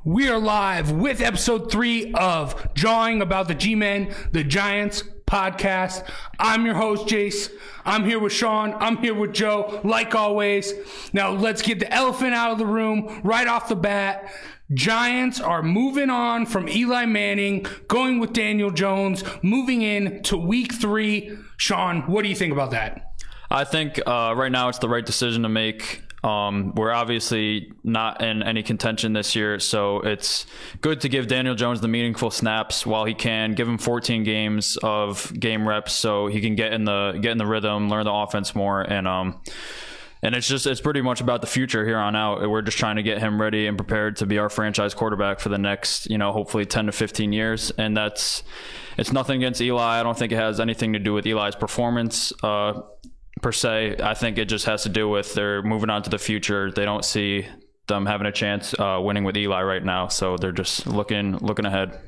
We are live with episode 3 of Jawing About the G-Men, the Giants podcast. I'm your host, Jace. I'm here with Sean. I'm here with Joe, like always. Now, let's get the elephant out of the room right off the bat. Giants are moving on from Eli Manning, going with Daniel Jones, moving in to week 3. Sean, what do you think about that? I think right now it's the right decision to make. We're obviously not in any contention this year, so it's good to give Daniel Jones the meaningful snaps while he can. Give him 14 games of game reps so he can get in the rhythm, learn the offense more, and it's pretty much about the future here on out. We're just trying to get him ready and prepared to be our franchise quarterback for the next, hopefully 10 to 15 years. And it's nothing against Eli. I don't think it has anything to do with Eli's performance per se. I think it just has to do with they're moving on to the future. They don't see them having a chance winning with Eli right now, so they're just looking ahead.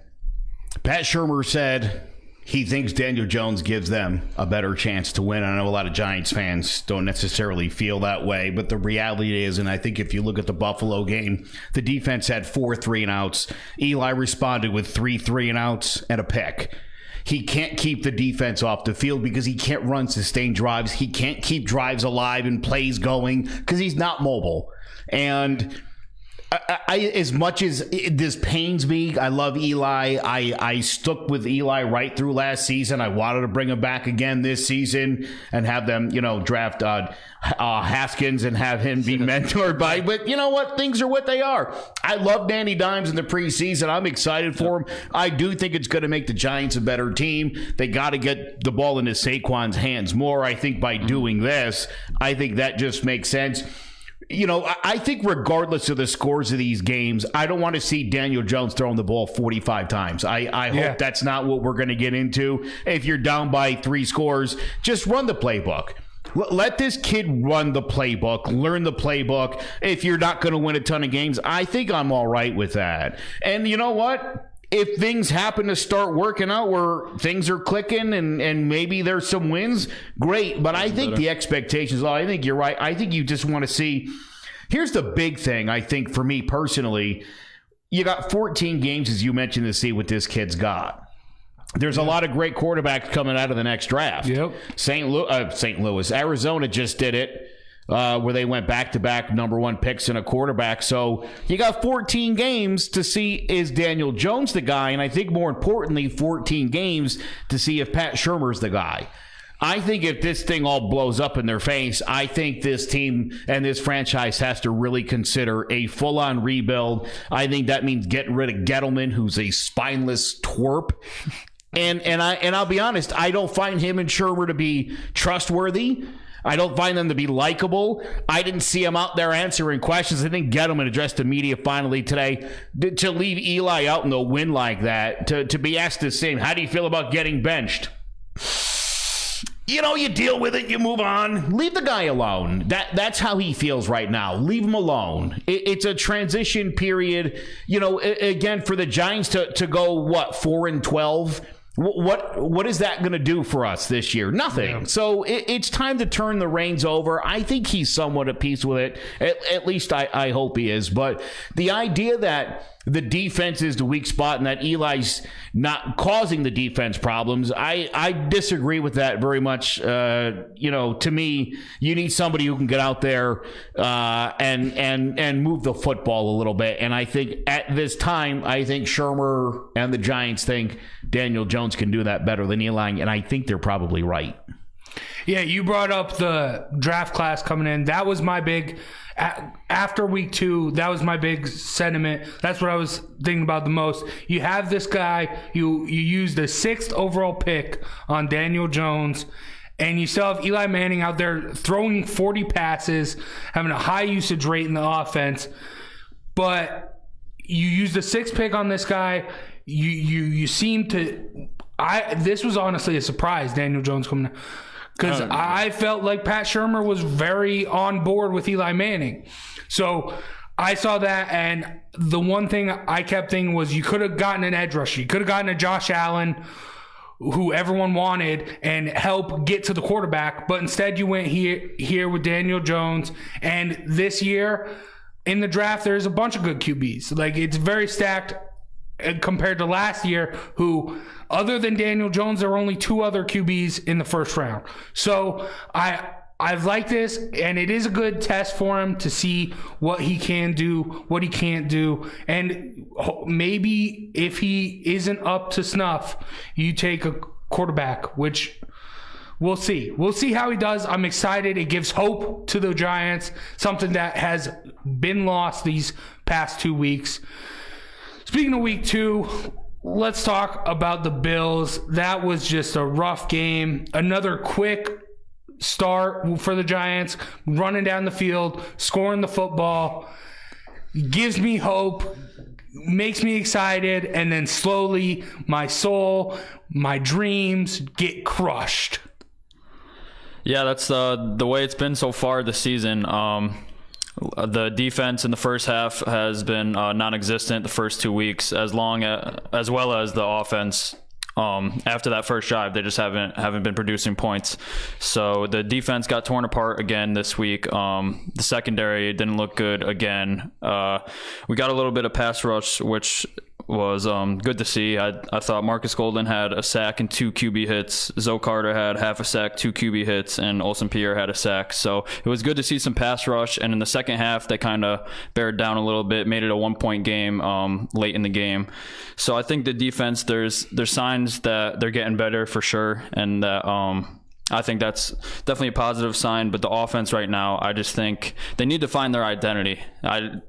Pat Shurmur said he thinks Daniel Jones gives them a better chance to win. I know a lot of Giants fans don't necessarily feel that way, but the reality is, and I think if you look at the Buffalo game, the defense had 4 3-and-outs. Eli responded with 3 3-and-outs and a pick. He can't keep the defense off the field because he can't run sustained drives. He can't keep drives alive and plays going because he's not mobile. And I as much as this pains me, I love Eli. I stuck with Eli right through last season. I wanted to bring him back again this season and have them, draft Haskins and have him be mentored by. But you know what? Things are what they are. I love Danny Dimes in the preseason. I'm excited for him. I do think it's going to make the Giants a better team. They got to get the ball into Saquon's hands more. I think by doing this, I think that just makes sense. I think regardless of the scores of these games, I don't want to see Daniel Jones throwing the ball 45 times. I hope that's not what we're going to get into. If you're down by 3 scores, just run the playbook. Let this kid run the playbook, learn the playbook. If you're not going to win a ton of games, I think I'm all right with that. And you know what? If things happen to start working out where things are clicking and maybe there's some wins, great. But I think the expectations, I think you're right. I think you just want to see. Here's the big thing, I think, for me personally. You got 14 games, as you mentioned, to see what this kid's got. There's a lot of great quarterbacks coming out of the next draft. Yep. St. Louis, Arizona just did it. Where they went back-to-back number 1 picks in a quarterback. So you got 14 games to see is Daniel Jones the guy, and I think more importantly, 14 games to see if Pat Shurmur's the guy. I think if this thing all blows up in their face, I think this team and this franchise has to really consider a full-on rebuild. I think that means getting rid of Gettleman, who's a spineless twerp. And I'll be honest, I don't find him and Shurmur to be trustworthy. I don't find them to be likable. I didn't see him out there answering questions. I think Gettleman addressed the media finally today. To leave Eli out in the wind like that, to be asked the same, how do you feel about getting benched? You deal with it, you move on. Leave the guy alone. That's how he feels right now. Leave him alone. It's a transition period. Again, for the Giants to go, 4-12? What is that going to do for us this year? Nothing. Yeah. So it's time to turn the reins over. I think he's somewhat at peace with it. At least I hope he is. But the idea that the defense is the weak spot and that Eli's not causing the defense problems, I disagree with that very much. To me, you need somebody who can get out there and move the football a little bit. And I think at this time, I think Shurmur and the Giants think Daniel Jones can do that better than Eli, and I think they're probably right. Yeah, you brought up the draft class coming in. That was my big, after week 2, that was my big sentiment. That's what I was thinking about the most. You have this guy, you use the 6th overall pick on Daniel Jones, and you still have Eli Manning out there throwing 40 passes, having a high usage rate in the offense. But you use the 6th pick on this guy. You seem to. This was honestly a surprise, Daniel Jones coming out. Because I felt like Pat Shurmur was very on board with Eli Manning. So I saw that, and the one thing I kept thinking was you could have gotten an edge rusher. You could have gotten a Josh Allen, who everyone wanted, and help get to the quarterback. But instead you went here with Daniel Jones. And this year, in the draft, there's a bunch of good QBs. Like, it's very stacked compared to last year, who, other than Daniel Jones, there were only 2 other QBs in the first round. So I like this, and it is a good test for him to see what he can do, what he can't do. And maybe if he isn't up to snuff, you take a quarterback, which we'll see. We'll see how he does. I'm excited. It gives hope to the Giants, something that has been lost these past 2 weeks. Speaking of week 2, let's talk about the Bills. That was just a rough game. Another quick start for the Giants, running down the field, scoring the football. Gives me hope, makes me excited, and then slowly my soul, my dreams get crushed. Yeah, that's the way it's been so far this season. The defense in the first half has been non-existent the first 2 weeks, as well as the offense. After that first drive, they just haven't been producing points. So the defense got torn apart again this week. The secondary didn't look good again. We got a little bit of pass rush, which was good to see. I thought Marcus Golden had a sack and 2 QB hits. Zoe Carter had half a sack, 2 QB hits, and Olsen Pierre had a sack. So it was good to see some pass rush. And in the second half, they kind of bared down a little bit, made it a 1-point game late in the game. So I think the defense, there's signs that they're getting better for sure, and that I think that's definitely a positive sign. But the offense right now, I just think they need to find their identity.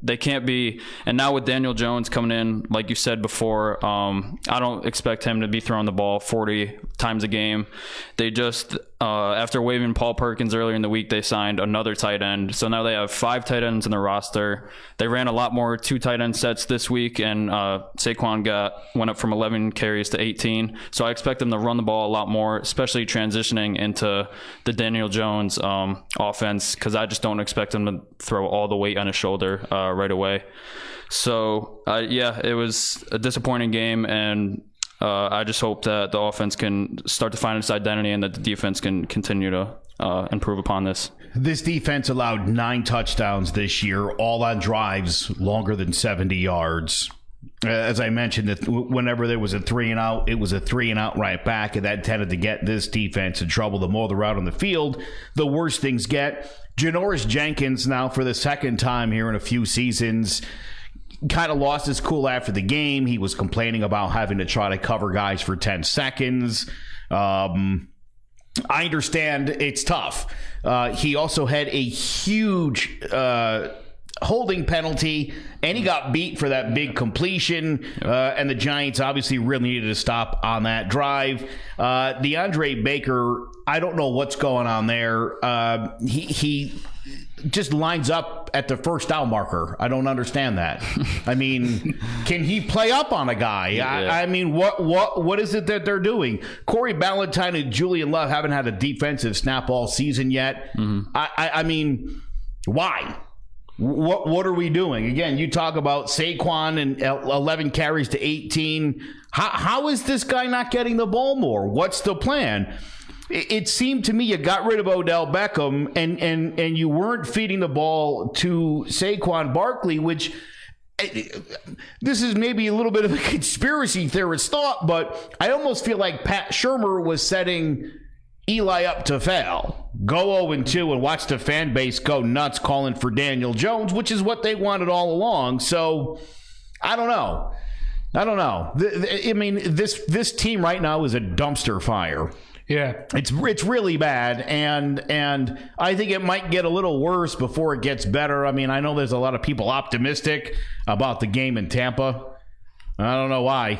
They can't be, and now with Daniel Jones coming in, like you said before, I don't expect him to be throwing the ball 40 times a game. They just, after waiving Paul Perkins earlier in the week, they signed another tight end. So now they have 5 tight ends in the roster. They ran a lot more 2 tight end sets this week, and Saquon went up from 11 carries to 18. So I expect them to run the ball a lot more, especially transitioning into the Daniel Jones offense, because I just don't expect him to throw all the weight on his shoulder right away. So, yeah, it was a disappointing game, and I just hope that the offense can start to find its identity and that the defense can continue to improve upon this. This defense allowed 9 touchdowns this year, all on drives longer than 70 yards. As I mentioned, that whenever there was a 3-and-out, it was a 3-and-out right back, and that tended to get this defense in trouble. The more they're out on the field, the worse things get. Janoris Jenkins, now for the second time here in a few seasons, kind of lost his cool after the game. He was complaining about having to try to cover guys for 10 seconds. I understand it's tough. He also had a huge holding penalty, and he got beat for that big completion, and the Giants obviously really needed to stop on that drive. DeAndre Baker, I don't know what's going on there. He just lines up at the first down marker. I don't understand that. I mean, can he play up on a guy? Yeah. I mean, what is it that they're doing? Corey Ballantyne and Julian Love haven't had a defensive snap all season yet. Mm-hmm. I mean, why? What are we doing? Again, you talk about Saquon and 11 carries to 18. How is this guy not getting the ball more? What's the plan? It seemed to me you got rid of Odell Beckham and you weren't feeding the ball to Saquon Barkley, which this is maybe a little bit of a conspiracy theorist thought, but I almost feel like Pat Shurmur was setting Eli up to fail. Go 0-2 and watch the fan base go nuts calling for Daniel Jones, which is what they wanted all along. So I don't know. I mean, this team right now is a dumpster fire. Yeah, it's really bad, and I think it might get a little worse before it gets better. I mean, I know there's a lot of people optimistic about the game in Tampa. I don't know why.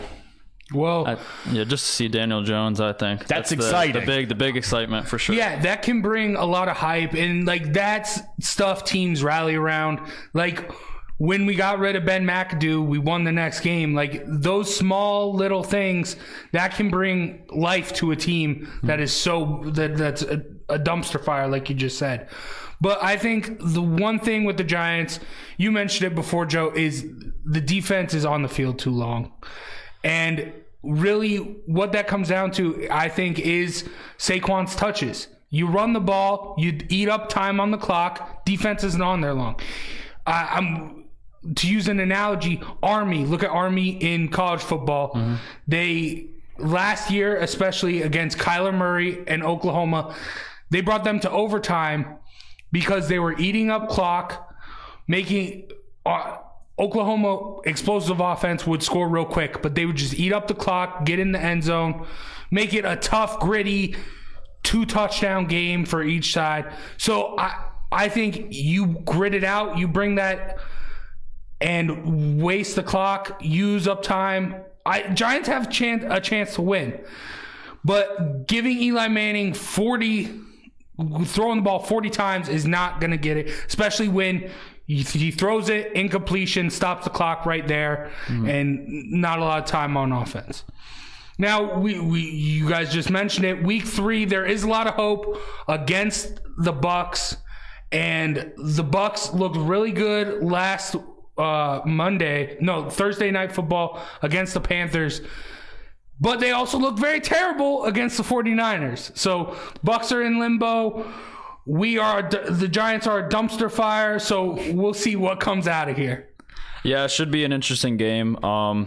Well, just to see Daniel Jones, I think that's exciting. The big excitement for sure. Yeah, that can bring a lot of hype, and like that's stuff teams rally around. Like when we got rid of Ben McAdoo, we won the next game. Like those small little things that can bring life to a team that is that's a dumpster fire, like you just said. But I think the one thing with the Giants, you mentioned it before, Joe, is the defense is on the field too long. And really what that comes down to, I think, is Saquon's touches. You run the ball, you eat up time on the clock, defense isn't on there long. I'm to use an analogy, Army. Look at Army in college football. Mm-hmm. They last year, especially against Kyler Murray and Oklahoma, they brought them to overtime because they were eating up clock, making Oklahoma explosive offense would score real quick, but they would just eat up the clock, get in the end zone, make it a tough, gritty 2-touchdown game for each side. So I think you grit it out, you bring that and waste the clock, use up time. Giants have a chance to win. But giving Eli Manning throwing the ball 40 times is not going to get it, especially when he throws it, incompletion, stops the clock right there, and not a lot of time on offense. Now, you guys just mentioned it. Week 3, there is a lot of hope against the Bucs, and the Bucs looked really good last Thursday night football against the Panthers. But they also looked very terrible against the 49ers. So Bucs are in limbo. The Giants are a dumpster fire. So we'll see what comes out of here. Yeah, it should be an interesting game. I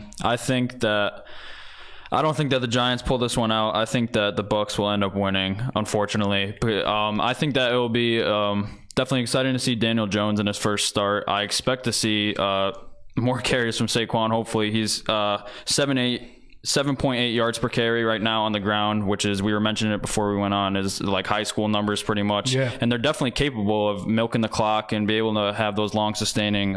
don't think that the Giants pull this one out. I think that the Bucs will end up winning, unfortunately. I think that it will be definitely exciting to see Daniel Jones in his first start. I expect to see more carries from Saquon. Hopefully, he's 7.8 yards per carry right now on the ground, which is, we were mentioning it before we went on, is like high school numbers pretty much. Yeah. And they're definitely capable of milking the clock and be able to have those long sustaining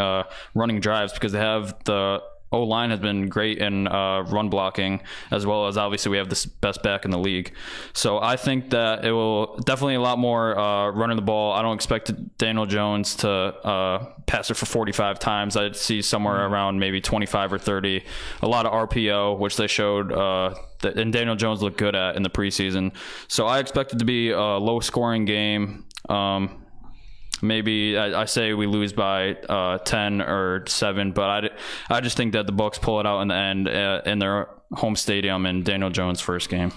running drives, because they have the O-line has been great in run blocking, as well as obviously we have the best back in the league. So I think that it will definitely a lot more running the ball. I don't expect Daniel Jones to pass it for 45 times. I'd see somewhere around maybe 25 or 30. A lot of RPO, which they showed and Daniel Jones looked good at in the preseason. So I expect it to be a low-scoring game. Maybe I say we lose by 10 or 7, but I just think that the Bucs pull it out in the end in their home stadium in Daniel Jones' first game.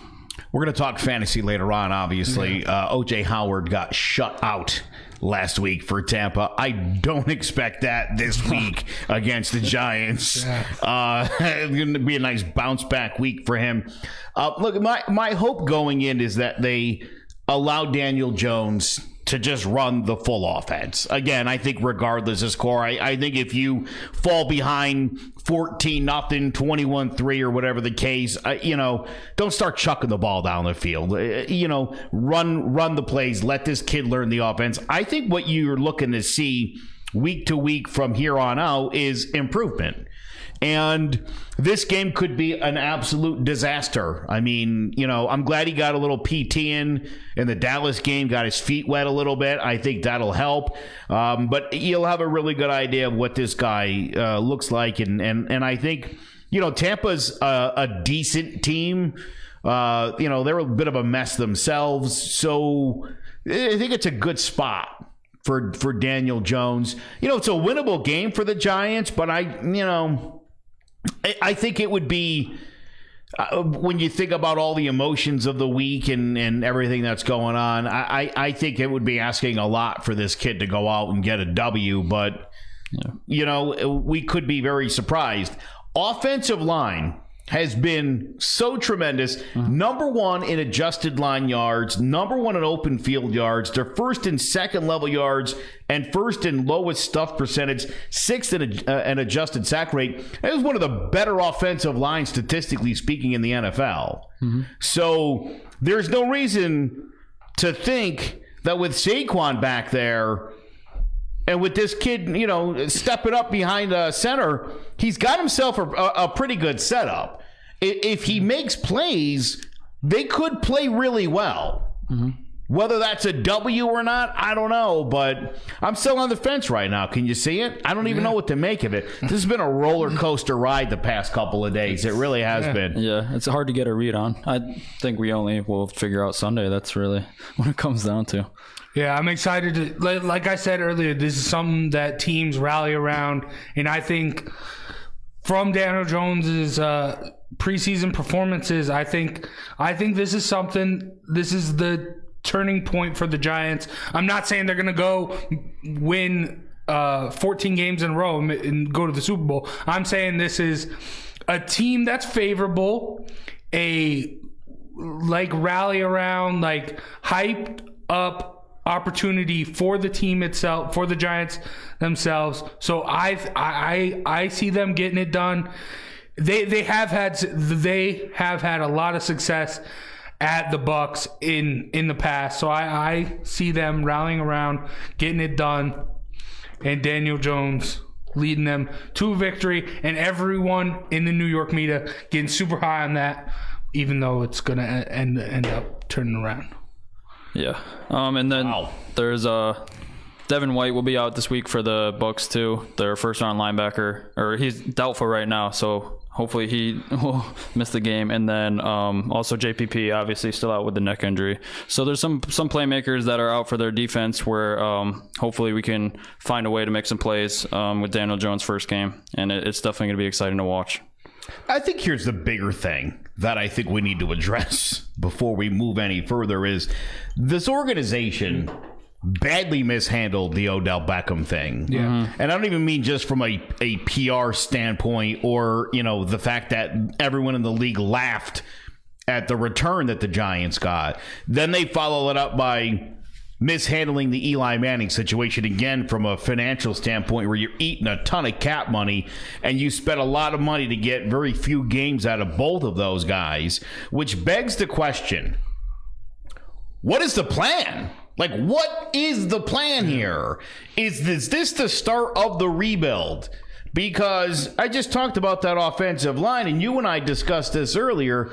We're going to talk fantasy later on, obviously. O.J. Howard got shut out last week for Tampa. I don't expect that this week against the Giants. It's going to be a nice bounce-back week for him. Look, my hope going in is that they allow Daniel Jones to just run the full offense. Again, I think regardless of score, I think if you fall behind 14-0, 21-3 or whatever the case, don't start chucking the ball down the field. Run the plays. Let this kid learn the offense. I think what you're looking to see week to week from here on out is improvement. And this game could be an absolute disaster. I mean, I'm glad he got a little PT in the Dallas game, got his feet wet a little bit. I think that'll help. But you'll have a really good idea of what this guy looks like. And I think, Tampa's a decent team. They're a bit of a mess themselves. So I think it's a good spot for Daniel Jones. It's a winnable game for the Giants, but I think it would be, when you think about all the emotions of the week and everything that's going on, I think it would be asking a lot for this kid to go out and get a W, but, we could be very surprised. Offensive line has been so tremendous. Number 1 in adjusted line yards, number 1 in open field yards. They're first in second level yards and first in lowest stuff percentage, 6th in an adjusted sack rate. It was one of the better offensive lines, statistically speaking, in the NFL. So there's no reason to think that with Saquon back there and with this kid, stepping up behind center, he's got himself a pretty good setup. If he makes plays, they could play really well. Whether that's a W or not, I don't know, but I'm still on the fence right now. Can you see it? I don't even know what to make of it. This has been a roller coaster ride the past couple of days. It really has been. Yeah, it's hard to get a read on. I think we only will figure out Sunday. That's really what it comes down to. Yeah, I'm excited to, like I said earlier, this is something that teams rally around, and I think from Daniel Jones's preseason performances, I think this is the turning point for the Giants. I'm not saying they're going to go win 14 games in a row and go to the Super Bowl. I'm saying this is a team that's favorable, rally around, hyped up opportunity for the team itself, for the Giants themselves. So I see them getting it done. They have had a lot of success at the Bucs in the past. So I see them rallying around, getting it done, and Daniel Jones leading them to a victory, and everyone in the New York media getting super high on that, even though it's going to end up turning around. Yeah. And then there's Devin White will be out this week for the Bucs too. Their first round linebacker, or he's doubtful right now, so hopefully he will miss the game. And then also JPP obviously still out with the neck injury. So there's some playmakers that are out for their defense where hopefully we can find a way to make some plays with Daniel Jones' first game. And it's definitely going to be exciting to watch. I think here's the bigger thing that I think we need to address before we move any further is this organization badly mishandled the Odell Beckham thing. Yeah. Mm-hmm. And I don't even mean just from a PR standpoint or, the fact that everyone in the league laughed at the return that the Giants got. Then they follow it up by mishandling the Eli Manning situation again from a financial standpoint where you're eating a ton of cap money and you spent a lot of money to get very few games out of both of those guys, which begs the question, what is the plan? What is the plan here? Is this the start of the rebuild? Because I just talked about that offensive line, and you and I discussed this earlier.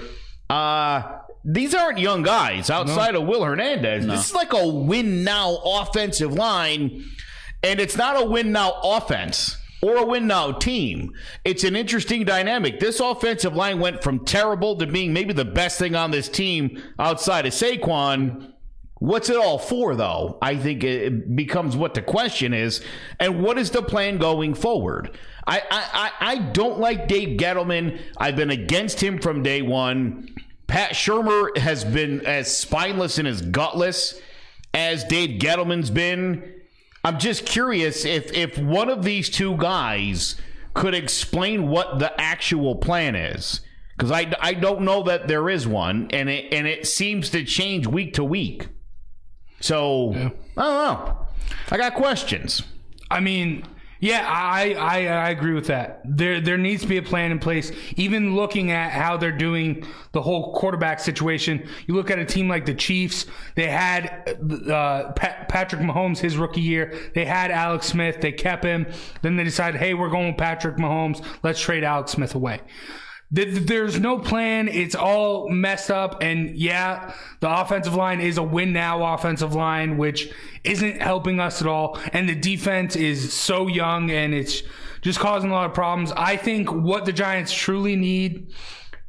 These aren't young guys outside of Will Hernandez. No. This is like a win-now offensive line, and it's not a win-now offense or a win-now team. It's an interesting dynamic. This offensive line went from terrible to being maybe the best thing on this team outside of Saquon. What's it all for, though? I think it becomes what the question is, and what is the plan going forward? I don't like Dave Gettleman. I've been against him from day one. Pat Shurmur has been as spineless and as gutless as Dave Gettleman's been. I'm just curious if one of these two guys could explain what the actual plan is, because I don't know that there is one, and it seems to change week to week. So, yeah. I don't know. I got questions. I mean, yeah, I agree with that. There needs to be a plan in place. Even looking at how they're doing the whole quarterback situation, you look at a team like the Chiefs. They had Patrick Mahomes his rookie year. They had Alex Smith. They kept him. Then they decided, hey, we're going with Patrick Mahomes. Let's trade Alex Smith away. There's no plan. It's all messed up. And yeah, the offensive line is a win now offensive line, which isn't helping us at all. And the defense is so young and it's just causing a lot of problems. I think what the Giants truly need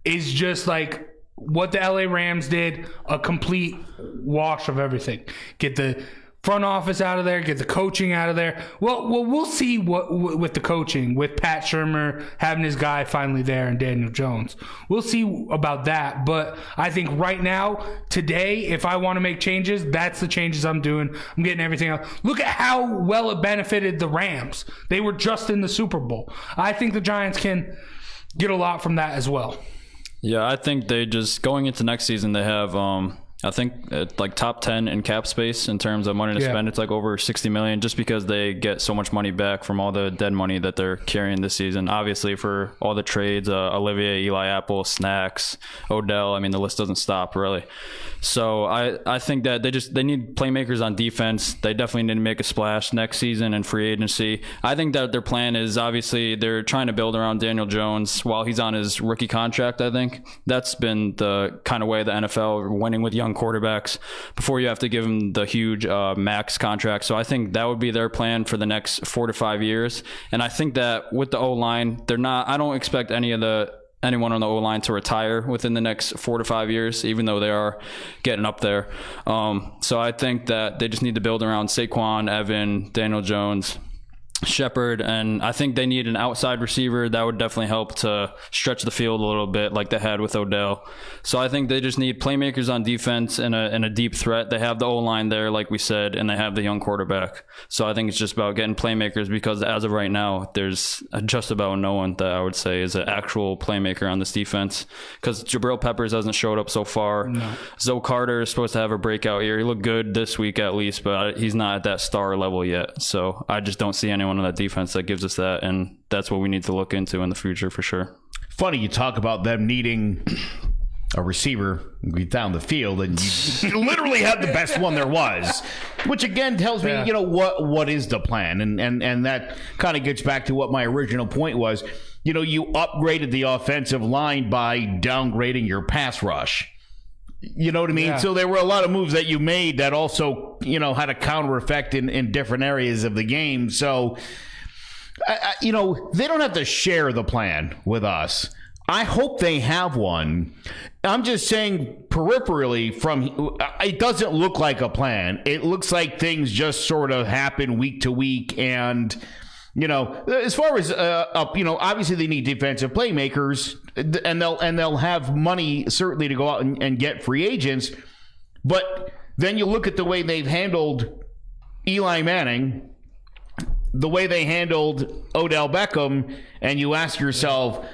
is just like what the LA Rams did, a complete wash of everything. Get the front office out of there, get the coaching out of there. Well, we'll see what with the coaching, with Pat Shurmur having his guy finally there and Daniel Jones. We'll see about that. But I think right now, today, if I want to make changes, that's the changes I'm doing. I'm getting everything out. Look at how well it benefited the Rams. They were just in the Super Bowl. I think the Giants can get a lot from that as well. Yeah, I think they just, going into next season, they have I think like top 10 in cap space in terms of money to spend. It's like over $60 million just because they get so much money back from all the dead money that they're carrying this season. Obviously for all the trades, Olivier, Eli Apple, Snacks, Odell. I mean, the list doesn't stop really. So I think that they need playmakers on defense. They definitely need to make a splash next season in free agency. I think that their plan is obviously they're trying to build around Daniel Jones while he's on his rookie contract. I think that's been the kind of way the NFL winning with young quarterbacks before you have to give them the huge max contract. So I think that would be their plan for the next 4 to 5 years. And I think that with the O-line, I don't expect anyone on the O-line to retire within the next 4 to 5 years, even though they are getting up there. So I think that they just need to build around Saquon, Evan, Daniel Jones, Shepard, and I think they need an outside receiver that would definitely help to stretch the field a little bit like they had with Odell. So I think they just need playmakers on defense and a deep threat. They have the O-line there, like we said, and they have the young quarterback. So I think it's just about getting playmakers, because as of right now, there's just about no one that I would say is an actual playmaker on this defense, because Jabril Peppers hasn't showed up so far. No. Zoe Carter is supposed to have a breakout year. He looked good this week at least, but he's not at that star level yet. So I just don't see anyone on that defense that gives us that, and that's what we need to look into in the future for sure. Funny you talk about them needing a receiver down the field, and you literally had the best one there was, which again tells me, what is the plan, and that kind of gets back to what my original point was. You upgraded the offensive line by downgrading your pass rush. You know what I mean? Yeah. So there were a lot of moves that you made that also, had a counter effect in different areas of the game. So, they don't have to share the plan with us. I hope they have one. I'm just saying peripherally, it doesn't look like a plan. It looks like things just sort of happen week to week. And, as far as, obviously they need defensive playmakers, and they'll have money certainly to go out and get free agents. But then you look at the way they've handled Eli Manning, the way they handled Odell Beckham, and you ask yourself,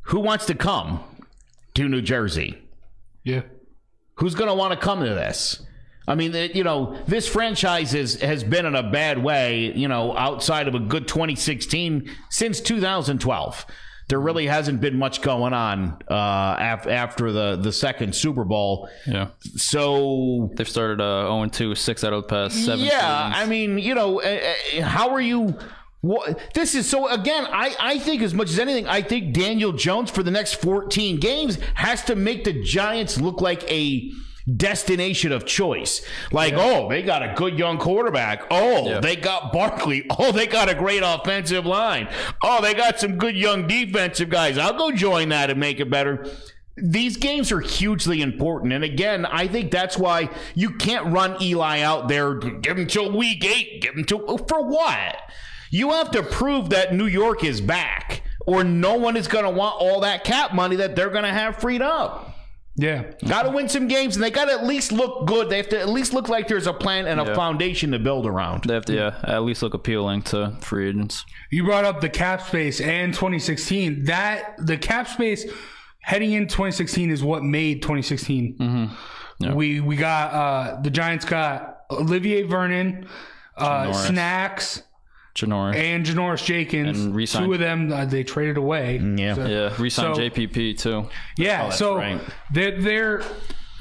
who wants to come to New Jersey? Yeah. Who's going to want to come to this? I mean, this franchise has been in a bad way, outside of a good 2016 since 2012. There really hasn't been much going on after the second Super Bowl. Yeah. So they've started 0-2, 6 out of the past 7 seasons. I mean, how are you? This is so, again, I think as much as anything, I think Daniel Jones for the next 14 games has to make the Giants look like a destination of choice. They got a good young quarterback. They got Barkley. They got a great offensive line. They got some good young defensive guys. I'll go join that and make it better. These games are hugely important. And again, I think that's why you can't run Eli out there, give him till week 8, for what? You have to prove that New York is back, or no one is going to want all that cap money that they're going to have freed up. Yeah. Got to win some games, and they got to at least look good. They have to at least look like there's a plan and a foundation to build around. They have to, at least look appealing to free agents. You brought up the cap space and 2016. The cap space heading in 2016 is what made 2016. Mm-hmm. Yeah. We got the Giants got Olivier Vernon, Snacks, Janoris Jenkins. And re-signed. 2 of them they traded away. Yeah. Re-signed JPP too. Yeah. Right. They're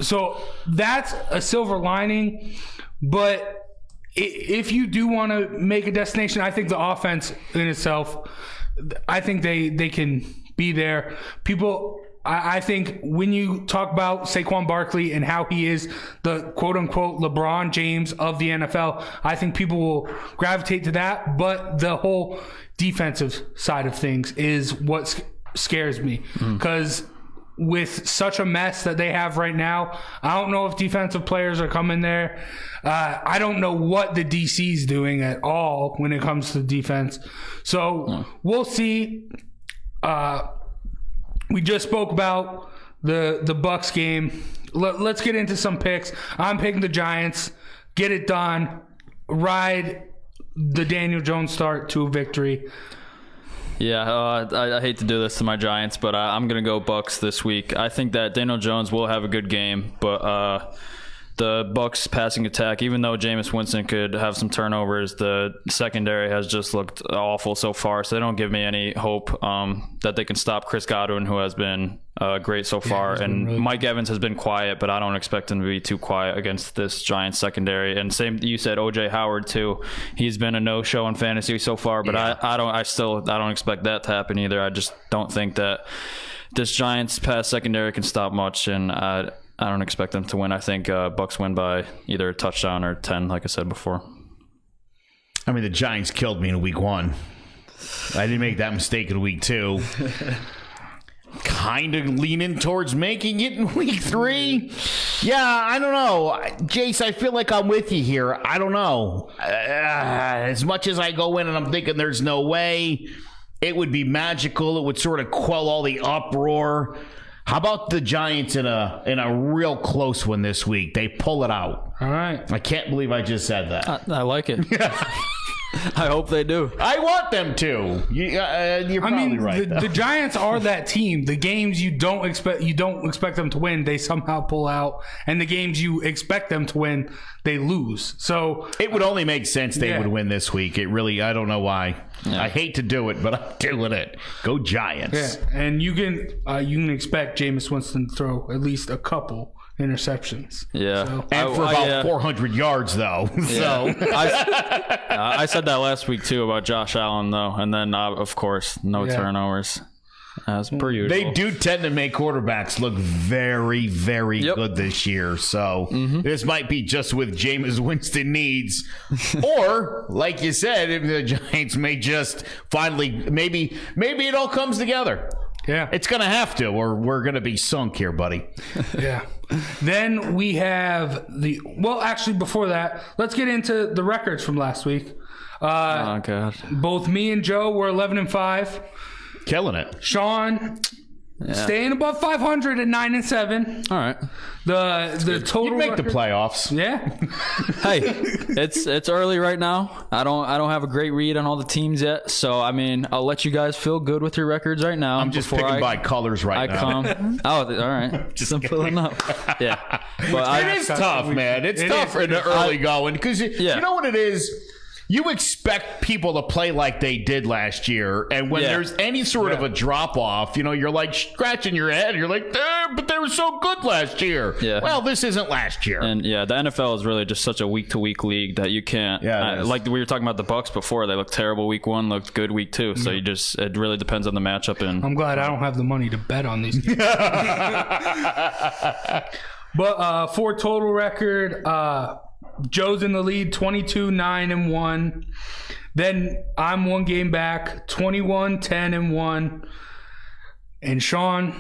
so that's a silver lining. But if you do want to make a destination, I think the offense in itself, I think they can be there. I think when you talk about Saquon Barkley and how he is the quote-unquote LeBron James of the NFL, I think people will gravitate to that. But the whole defensive side of things is what scares me. Because with such a mess that they have right now, I don't know if defensive players are coming there. I don't know what the DC is doing at all when it comes to defense. So we'll see. We just spoke about the Bucs game. Let's get into some picks. I'm picking the Giants. Get it done. Ride the Daniel Jones start to a victory. Yeah, I hate to do this to my Giants, but I'm going to go Bucs this week. I think that Daniel Jones will have a good game, but the Bucs passing attack, even though Jameis Winston could have some turnovers, the secondary has just looked awful so far. So they don't give me any hope that they can stop Chris Godwin, who has been great so far. And really Mike Evans has been quiet, but I don't expect him to be too quiet against this Giants secondary. And same, you said OJ Howard too. He's been a no-show in fantasy so far, but I don't expect that to happen either. I just don't think that this Giants pass secondary can stop much, and I don't expect them to win. I think Bucs win by either a touchdown or 10, like I said before. I mean, the Giants killed me in week 1. I didn't make that mistake in week 2. Kind of leaning towards making it in week 3. Yeah, I don't know. Jace, I feel like I'm with you here. I don't know. As much as I go in and I'm thinking there's no way, it would be magical. It would sort of quell all the uproar. How about the Giants in a real close one this week? They pull it out. All right. I can't believe I just said that. I like it. I hope they do. I want them to. You're probably right. The Giants are that team. The games you don't expect them to win, they somehow pull out, and the games you expect them to win, they lose. So it would only make sense they would win this week. It really, I don't know why. Yeah. I hate to do it, but I'm doing it. Go Giants! Yeah, and you can expect Jameis Winston to throw at least a couple interceptions. Yeah, so, and for about 400 yards though. Yeah. So I said that last week too about Josh Allen though, and then of course no turnovers as per usual. They do tend to make quarterbacks look very, very good this year. So this might be just what Jameis Winston needs, or like you said, if the Giants may just finally maybe it all comes together. Yeah. It's going to have to, or we're going to be sunk here, buddy. Yeah. Then we have actually, before that, let's get into the records from last week. Oh, God. Both me and Joe were 11-5. Killing it. Sean staying above 500 at 9-7. All right. The total you make the playoffs. Yeah. Hey, it's early right now. I don't have a great read on all the teams yet, so I mean I'll let you guys feel good with your records right now. I'm just picking by colors right now. Oh, all right. Simple enough. Yeah, but it is tough, man. It's tough in the early going because you know what it is. You expect people to play like they did last year, and when there's any sort of a drop-off, you're like scratching your head. You're like, but they were so good last year. Yeah. Well, this isn't last year. And, the NFL is really just such a week-to-week league that you can't. Yeah, like we were talking about the Bucs before. They looked terrible week 1, looked good week 2. So it really depends on the matchup. And I'm glad I don't have the money to bet on these games. But for total record, Joe's in the lead, 22-9-1. Then I'm one game back, 21-10-1. And Sean,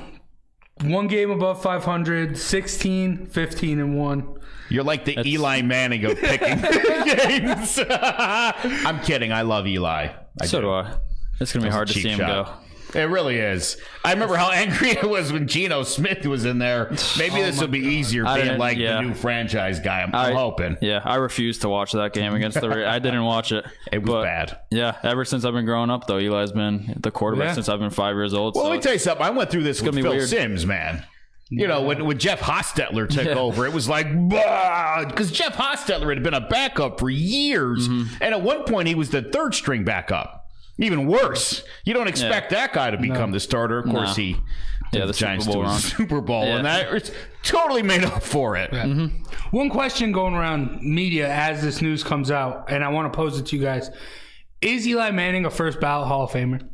one game above 500, 16-15-1. You're like the Eli Manning of picking games. I'm kidding. I love Eli. So do I. It's going to be hard to see him go. It really is. I remember how angry it was when Geno Smith was in there. Maybe this will be easier being like the new franchise guy. I'm hoping. Yeah, I refused to watch that game against the I didn't watch it. It was bad. Yeah, ever since I've been growing up, though, Eli's been the quarterback since I've been 5 years old. Well, let me tell you something. I went through this with Phil Simms, man. When Jeff Hostetler took over, it was like, because Jeff Hostetler had been a backup for years. And at one point, he was the third string backup. Even worse. You don't expect that guy to become the starter. Of course, the Giants to the Super Bowl, and that it's totally made up for it. Yeah. One question going around media as this news comes out, and I want to pose it to you guys. Is Eli Manning a first ballot Hall of Famer?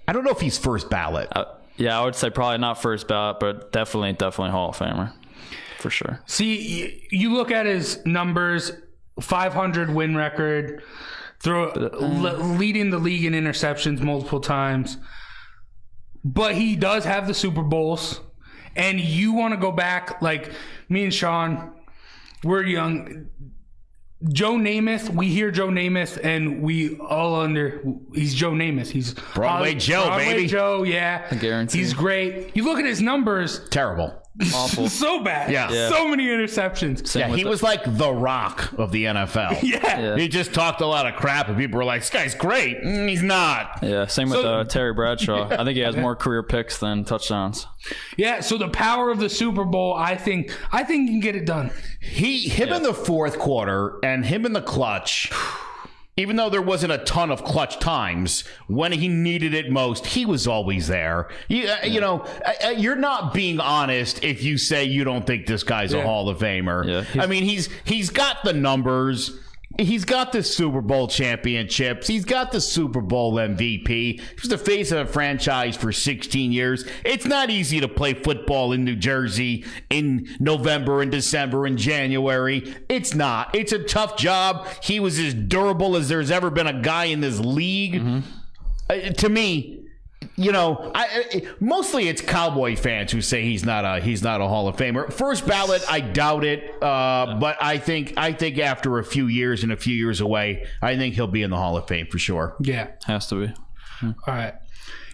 I don't know if he's first ballot. I would say probably not first ballot, but definitely Hall of Famer. For sure. See, you look at his numbers, 500 win record, leading the league in interceptions multiple times. But he does have the Super Bowls. And you want to go back, like me and Sean, we're young. Joe Namath, we hear Joe Namath, and we all he's Joe Namath. He's Broadway Joe, Broadway baby. Joe, yeah. I guarantee. He's great. You look at his numbers. Terrible. Awful. So bad. Yeah. So many interceptions. He was like the Rock of the NFL. Yeah. He just talked a lot of crap, and people were like, this guy's great. He's not. Yeah, same with Terry Bradshaw. I think he has more career picks than touchdowns. Yeah, so the power of the Super Bowl, I think he can get it done. Him in the fourth quarter and him in the clutch, even though there wasn't a ton of clutch times, when he needed it most, he was always there. You're not being honest if you say you don't think this guy's a Hall of Famer. Yeah. I mean, he's got the numbers. He's got the Super Bowl championships. He's got the Super Bowl MVP. He was the face of a franchise for 16 years. It's not easy to play football in New Jersey in November and December and January. It's not. It's a tough job. He was as durable as there's ever been a guy in this league. To me, Mostly it's Cowboy fans who say he's not a Hall of Famer. First ballot, I doubt it. But I think after a few years and a few years away, I think he'll be in the Hall of Fame for sure. Yeah, has to be. All right.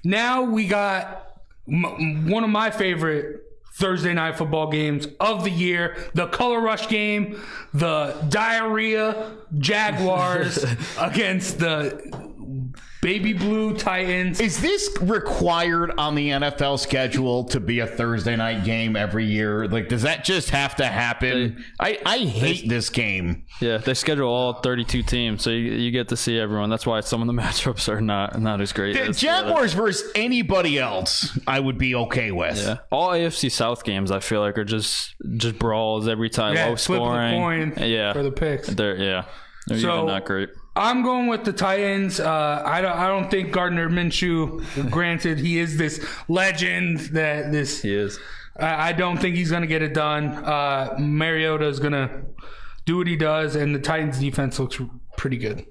Now we got one of my favorite Thursday night football games of the year, the Color Rush game, the Diarrhea Jaguars against the Baby Blue Titans. Is this required on the NFL schedule to be a Thursday night game every year? Like, does that just have to happen? I hate this game. Yeah, they schedule all 32 teams, so you get to see everyone. That's why some of the matchups are not as great. The Jaguars versus anybody else, I would be okay with. Yeah, all AFC South games I feel like are just brawls every time, low scoring. The coin for the picks. They're usually not great. I'm going with the Titans. I don't think Gardner Minshew, granted, he is this legend he is. I don't think he's going to get it done. Mariota is going to do what he does, and the Titans defense looks pretty good.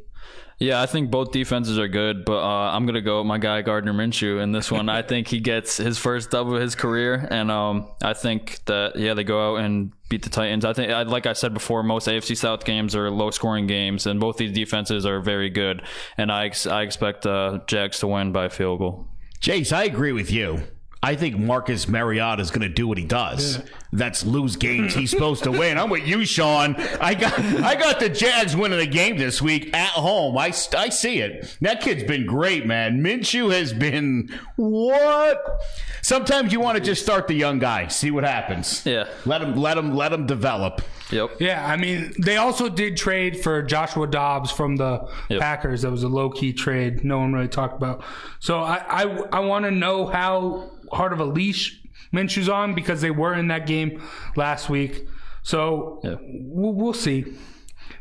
Yeah, I think both defenses are good, but I'm going to go with my guy Gardner Minshew in this one. I think he gets his first dub of his career, and I think that, they go out and beat the Titans. I think, like I said before, most AFC South games are low-scoring games, and both these defenses are very good, and I expect Jags to win by a field goal. Jace, I agree with you. I think Marcus Mariota is going to do what he does. Yeah. That's lose games he's supposed to win. I'm with you, Sean. I got the Jags winning the game this week at home. I see it. That kid's been great, man. Minshew has been what? Sometimes you want to just start the young guy, see what happens. Yeah. Let him develop. Yep. Yeah, I mean, they also did trade for Joshua Dobbs from the Packers. That was a low-key trade no one really talked about. So I want to know how hard of a leash Minshew's on, because they were in that game last week. So we'll see.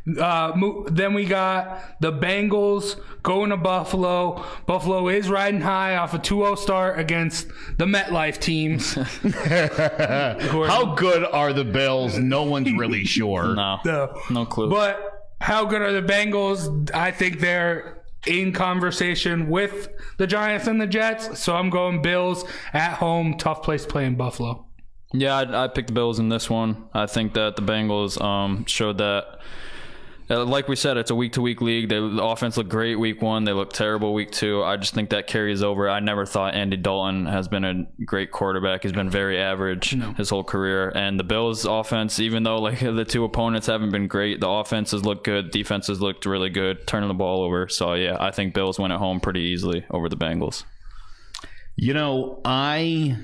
Then we got the Bengals going to Buffalo. Buffalo is riding high off a 2-0 start against the MetLife teams. How good are the Bills? No one's really sure. No clue. But how good are the Bengals? I think they're in conversation with the Giants and the Jets. So I'm going Bills at home. Tough place to play in Buffalo. Yeah, I picked the Bills in this one. I think that the Bengals showed that, like we said, it's a week-to-week league. The offense looked great week 1. They looked terrible week 2. I just think that carries over. I never thought Andy Dalton has been a great quarterback. He's been very average his whole career. And the Bills' offense, even though like the two opponents haven't been great, the offenses look good. Defenses looked really good, turning the ball over. So, yeah, I think Bills win at home pretty easily over the Bengals. You know, I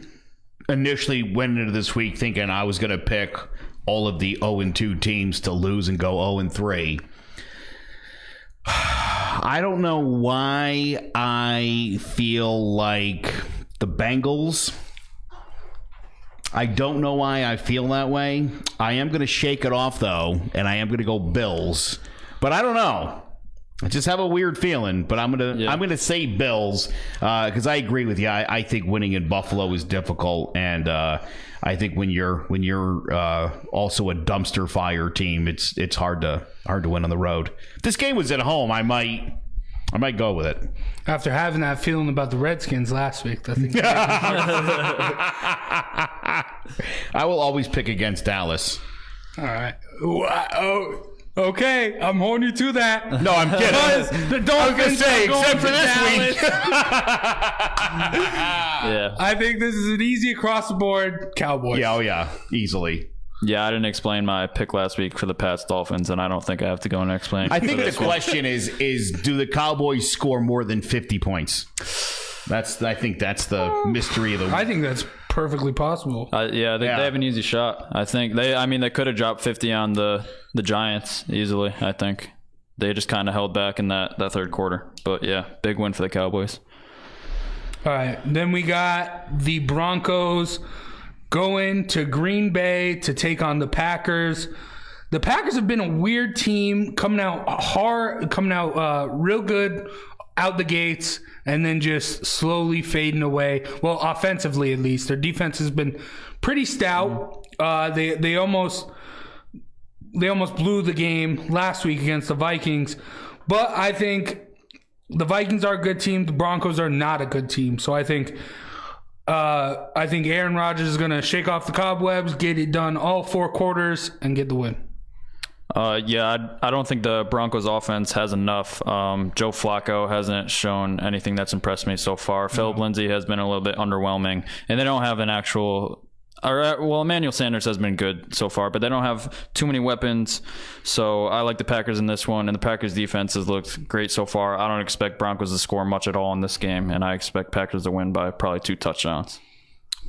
initially went into this week thinking I was going to pick all of the 0-2 teams to lose and go 0-3. I don't know why I feel like the Bengals. I don't know why I feel that way. I am going to shake it off, though, and I am going to go Bills. But I don't know. I just have a weird feeling, but I'm gonna say Bills because I agree with you. I think winning in Buffalo is difficult, and I think when you're also a dumpster fire team, it's hard to win on the road. If this game was at home, I might go with it. After having that feeling about the Redskins last week, I think I will always pick against Dallas. All right. Oh. Okay, I'm holding you to that. No, I'm kidding. Because the Dolphins except for this week. Yeah, I think this is an easy across the board Cowboys. Yeah, yeah, easily. Yeah, I didn't explain my pick last week for the Pats Dolphins, and I don't think I have to go and explain. I think the question is do the Cowboys score more than 50 points? I think that's the mystery of the week. I think that's perfectly possible. They have an easy shot. I think they could have dropped 50 on the Giants easily. I think they just kind of held back in that third quarter. But yeah, big win for the Cowboys. All right, then we got the Broncos going to Green Bay to take on the Packers. The Packers have been a weird team, coming out real good out the gates, and then just slowly fading away. Well, offensively at least. Their defense has been pretty stout. They almost blew the game last week against the Vikings. But I think the Vikings are a good team. The Broncos are not a good team. So I think Aaron Rodgers is going to shake off the cobwebs, get it done all 4 quarters, and get the win. Yeah, I don't think the Broncos offense has enough. Joe Flacco hasn't shown anything that's impressed me so far. Philip Lindsay has been a little bit underwhelming, and they don't have an actual... Well, Emmanuel Sanders has been good so far, but they don't have too many weapons. So I like the Packers in this one, and the Packers defense has looked great so far. I don't expect Broncos to score much at all in this game, and I expect Packers to win by probably 2 touchdowns.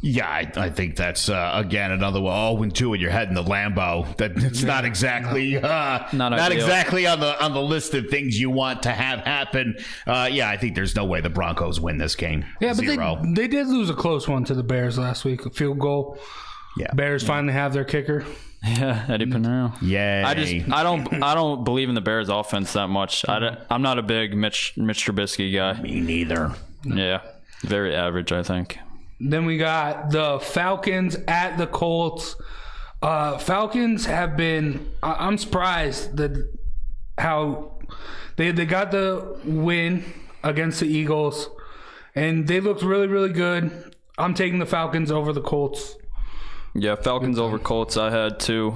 Yeah, I think that's, again, another 0-2 and you're heading to Lambeau. That's not exactly not exactly on the list of things you want to have happen. Yeah, I think there's no way the Broncos win this game. Yeah, but they did lose a close one to the Bears last week, a field goal. Yeah, Bears finally have their kicker. Yeah, Eddie Pinero. Yeah, I don't believe in the Bears offense that much. I'm not a big Mitch Trubisky guy. Me neither. Yeah, very average, I think. Then we got the Falcons at the Colts. Falcons have been... I'm surprised that how they got the win against the Eagles, and they looked really, really good. I'm taking the Falcons over the Colts. Yeah, Falcons over Colts I had too.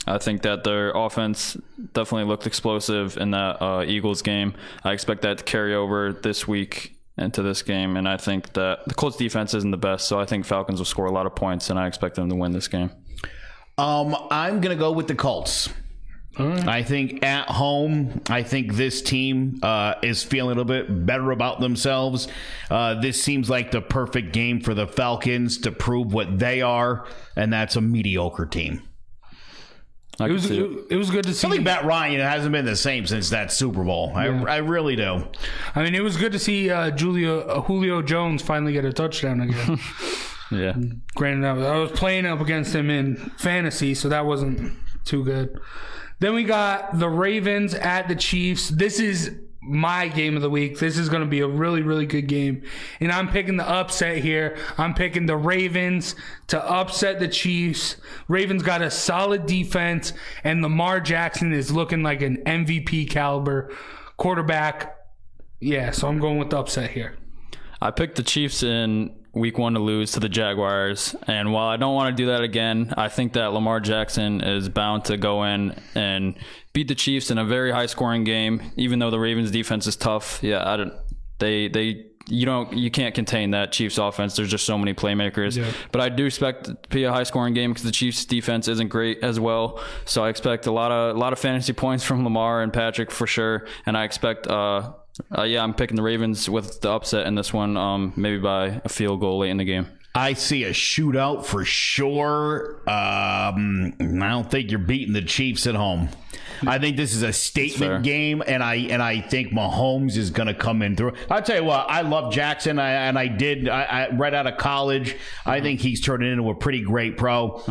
I think that their offense definitely looked explosive in that Eagles game. I expect that to carry over this week into this game, and I think that the Colts defense isn't the best, so I think Falcons will score a lot of points, and I expect them to win this game. I'm going to go with the Colts. Right. I think at home, I think this team is feeling a little bit better about themselves. This seems like the perfect game for the Falcons to prove what they are, and that's a mediocre team. It was good to see. Something about Ryan hasn't been the same since that Super Bowl. Yeah. I really do. I mean, it was good to see Julio Jones finally get a touchdown again. Yeah. Granted, I was playing up against him in fantasy, so that wasn't too good. Then we got the Ravens at the Chiefs. This is my game of the week. This is going to be a really, really good game. And I'm picking the upset here. I'm picking the Ravens to upset the Chiefs. Ravens got a solid defense, and Lamar Jackson is looking like an MVP caliber quarterback. Yeah, so I'm going with the upset here. I picked the Chiefs in week 1 to lose to the Jaguars, and while I don't want to do that again, I think that Lamar Jackson is bound to go in and beat the Chiefs in a very high scoring game, even though the Ravens defense is tough. Yeah, you can't contain that Chiefs offense. There's just so many playmakers. Yeah. But I do expect it to be a high scoring game because the Chiefs defense isn't great as well. So I expect a lot of fantasy points from Lamar and Patrick for sure, and I expect I'm picking the Ravens with the upset in this one, maybe by a field goal late in the game. I see a shootout for sure. I don't think you're beating the Chiefs at home. I think this is a statement game, and I think Mahomes is going to come in through. I'll tell you what, I love Jackson, I did right out of college. I think he's turning into a pretty great pro.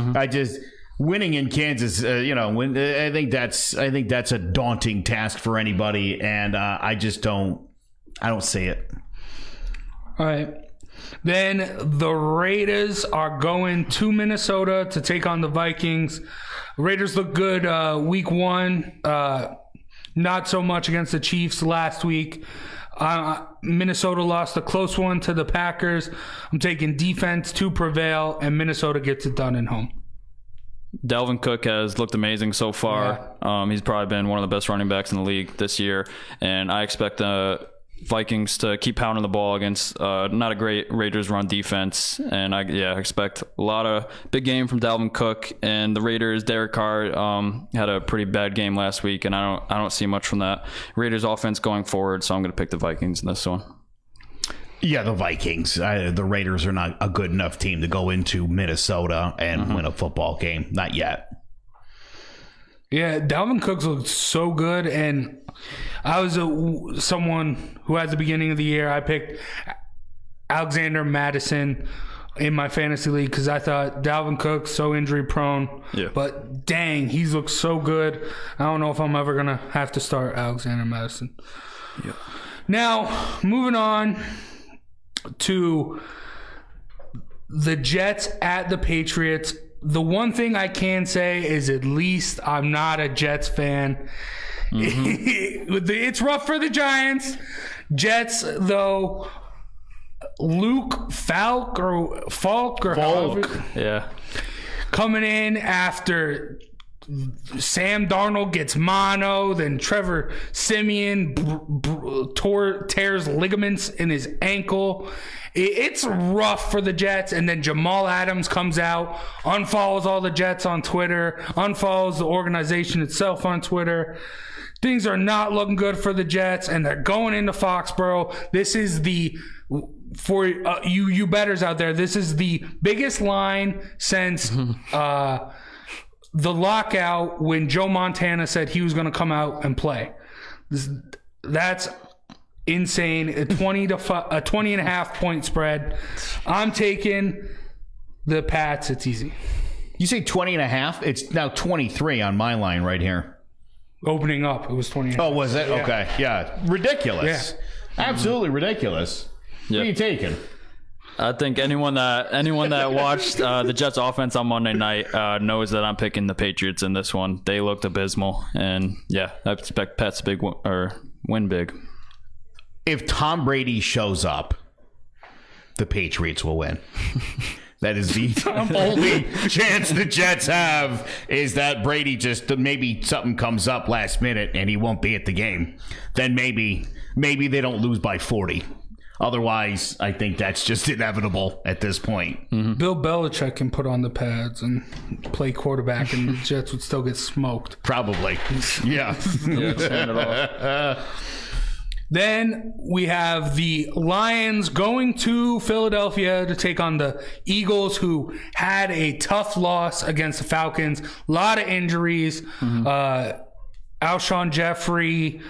Winning in Kansas, I think that's a daunting task for anybody, and I don't see it. All right. Then the Raiders are going to Minnesota to take on the Vikings. Raiders look good week 1. Not so much against the Chiefs last week. Minnesota lost a close one to the Packers. I'm taking defense to prevail, and Minnesota gets it done at home. Dalvin Cook has looked amazing so far. Yeah. He's probably been one of the best running backs in the league this year, and I expect the Vikings to keep pounding the ball against not a great Raiders run defense, and I expect a lot of big game from Dalvin Cook. And the Raiders, Derek Carr had a pretty bad game last week, and I don't see much from that Raiders offense going forward, so I'm going to pick the Vikings in this one. Yeah, the Vikings. The Raiders are not a good enough team to go into Minnesota and win a football game. Not yet. Yeah, Dalvin Cook looked so good, and I was someone who at the beginning of the year I picked Alexander Madison in my fantasy league because I thought Dalvin Cook's so injury prone. Yeah. But dang, he's looked so good. I don't know if I'm ever gonna have to start Alexander Madison. Yeah. Now, moving on to the Jets at the Patriots. The one thing I can say is at least I'm not a Jets fan. It's rough for the Giants. Jets, though, Falk, Yeah. coming in after Sam Darnold gets mono, then Trevor Siemian tears ligaments in his ankle. It's rough for the Jets, and then Jamal Adams comes out, unfollows all the Jets on Twitter, unfollows the organization itself on Twitter. Things are not looking good for the Jets, and they're going into Foxborough. This is for you bettors out there, this is the biggest line since the lockout when Joe Montana said he was going to come out and play. That's insane. A 20.5 point spread. I'm taking the Pats. It's easy. You say 20.5? It's now 23 on my line right here. Opening up, it was 20. Oh, was it? Yeah. Okay. Yeah. Ridiculous. Yeah. Absolutely ridiculous. What are you taking? I think anyone that watched the Jets offense on Monday night knows that I'm picking the Patriots in this one. They looked abysmal, and yeah, I expect Pats win big. If Tom Brady shows up, the Patriots will win. That is the only chance the Jets have, is that Brady just maybe something comes up last minute and he won't be at the game. Then maybe they don't lose by 40. Otherwise, I think that's just inevitable at this point. Mm-hmm. Bill Belichick can put on the pads and play quarterback, and the Jets would still get smoked. Probably. Yeah. Then we have the Lions going to Philadelphia to take on the Eagles, who had a tough loss against the Falcons. A lot of injuries. Mm-hmm. Alshon Jeffrey,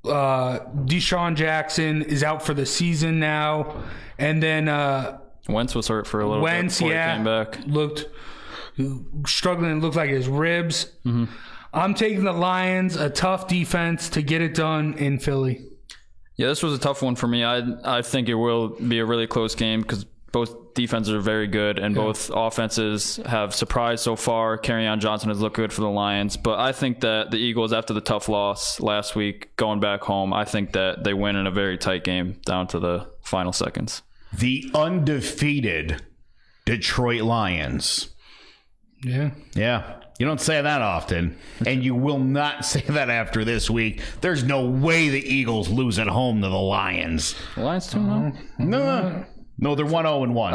Deshaun Jackson is out for the season now. And then Wentz was hurt for a little bit before he came back. Looked struggling. Looked like his ribs. Mm-hmm. I'm taking the Lions, a tough defense, to get it done in Philly. Yeah, this was a tough one for me. I think it will be a really close game because both defenses are very good and both offenses have surprised so far. Kerryon Johnson has looked good for the Lions. But I think that the Eagles, after the tough loss last week, going back home, I think that they win in a very tight game down to the final seconds. The undefeated Detroit Lions. Yeah. Yeah. You don't say that often, and you will not say that after this week. There's no way the Eagles lose at home to the Lions. The Lions 2-0? No, they're 1-0-1.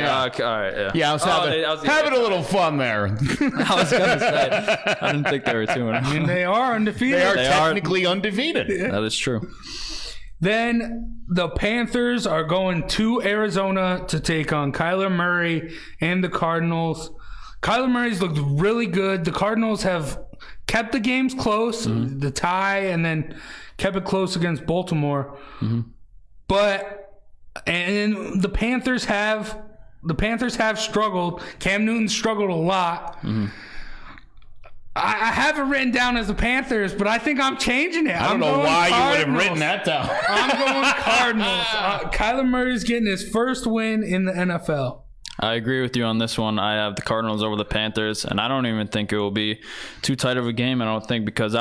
Yeah. Okay, all right, yeah. Yeah, I was having a little fun there. I was going to say, I didn't think they were 2-0. I mean, they are undefeated. They are technically undefeated. Yeah. That is true. Then the Panthers are going to Arizona to take on Kyler Murray and the Cardinals. Kyler Murray's looked really good. The Cardinals have kept the games close, the tie, and then kept it close against Baltimore. Mm-hmm. And the Panthers have struggled. Cam Newton struggled a lot. Mm-hmm. I have it written down as the Panthers, but I think I'm changing it. I don't know why you would have written that down. I'm going Cardinals. Kyler Murray's getting his first win in the NFL. I agree with you on this one. I have the Cardinals over the Panthers, and I don't even think it will be too tight of a game. I don't think, because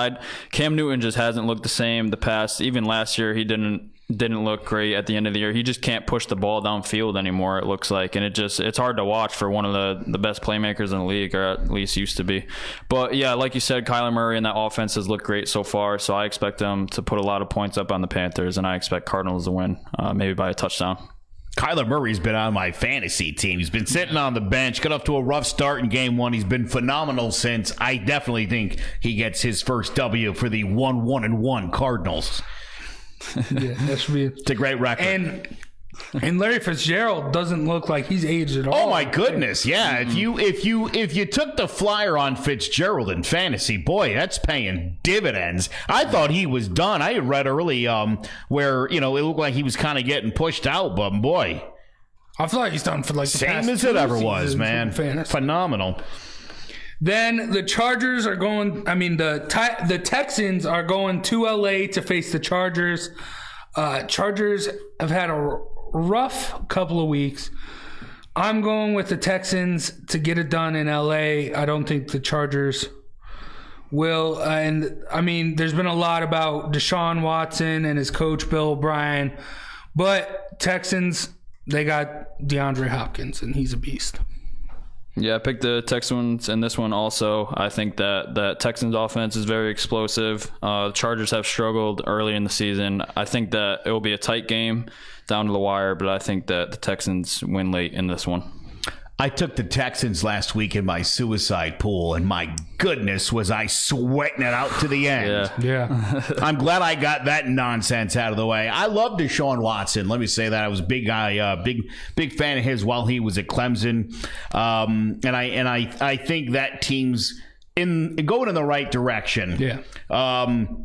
Cam Newton just hasn't looked the same the past. Even last year, he didn't look great at the end of the year. He just can't push the ball downfield anymore, it looks like, and it's hard to watch for one of the best playmakers in the league, or at least used to be. But yeah, like you said, Kyler Murray and that offense has looked great so far, so I expect them to put a lot of points up on the Panthers, and I expect Cardinals to win, maybe by a touchdown. Kyler Murray's been on my fantasy team. He's been sitting on the bench, got off to a rough start in game one. He's been phenomenal since. I definitely think he gets his first W for the 1-1-1 Cardinals. Yeah, that should be it's a great record. And Larry Fitzgerald doesn't look like he's aged at all. Oh my goodness, yeah. Mm-hmm. If you took the flyer on Fitzgerald in fantasy, boy, that's paying dividends. I thought he was done. I had read early where it looked like he was kind of getting pushed out, but boy, I feel like he's done for like the same past as it ever was, man. Phenomenal. Then the Chargers are going. I mean, the Texans are going to LA to face the Chargers. Chargers have had a rough couple of weeks. I'm going with the Texans to get it done in LA. I don't think the Chargers will. And I mean, there's been a lot about Deshaun Watson and his coach Bill O'Brien, but Texans, they got DeAndre Hopkins, and he's a beast. Yeah, I picked the Texans in this one also. I think that Texans offense is very explosive. The Chargers have struggled early in the season. I think that it will be a tight game down to the wire, but I think that the Texans win late in this one. I took the Texans last week in my suicide pool, and my goodness, was I sweating it out to the end. Yeah. I'm glad I got that nonsense out of the way. I love Deshaun Watson. Let me say that I was a big fan of his while he was at Clemson, and I think that team's going in the right direction. Yeah.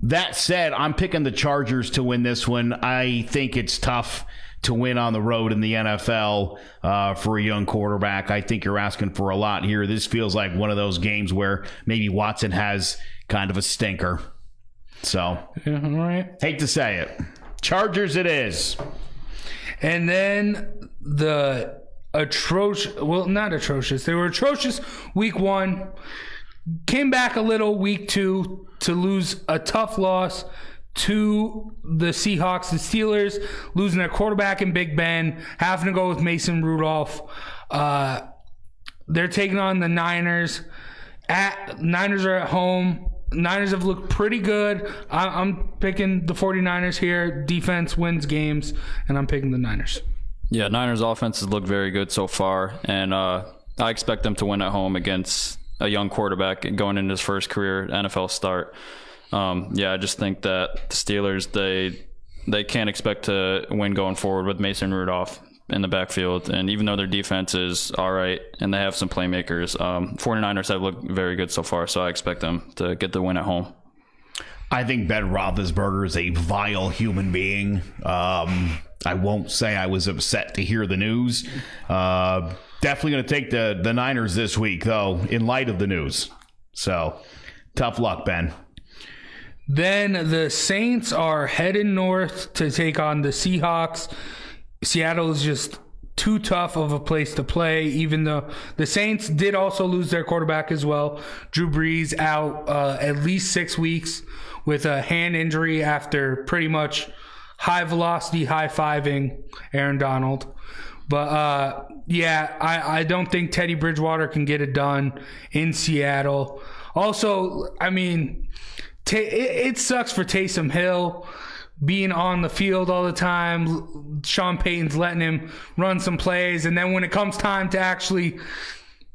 That said, I'm picking the Chargers to win this one. I think it's tough to win on the road in the NFL for a young quarterback. I think you're asking for a lot here. This feels like one of those games where maybe Watson has kind of a stinker. So, Yeah, all right. hate to say it. Chargers it is. And then the not atrocious. They were atrocious week 1. Came back a little week 2 to lose a tough loss to the Seahawks. The Steelers losing their quarterback in Big Ben, having to go with Mason Rudolph. They're taking on the Niners. Niners are at home. Niners have looked pretty good. I'm picking the 49ers here. Defense wins games, and I'm picking the Niners. Yeah, Niners offense has looked very good so far, and I expect them to win at home against a young quarterback going into his first career NFL start. I just think that the Steelers, they can't expect to win going forward with Mason Rudolph in the backfield. And even though their defense is all right and they have some playmakers, 49ers have looked very good so far, so I expect them to get the win at home. I think Ben Roethlisberger is a vile human being. I won't say I was upset to hear the news. Definitely going to take the Niners this week, though, in light of the news. So, tough luck, Ben. Then the Saints are heading north to take on the Seahawks. Seattle is just too tough of a place to play, even though the Saints did also lose their quarterback as well. Drew Brees out at least 6 weeks with a hand injury after pretty much high-velocity high-fiving Aaron Donald. But, I don't think Teddy Bridgewater can get it done in Seattle. Also, I mean, it sucks for Taysom Hill being on the field all the time. Sean Payton's letting him run some plays, and then when it comes time to actually,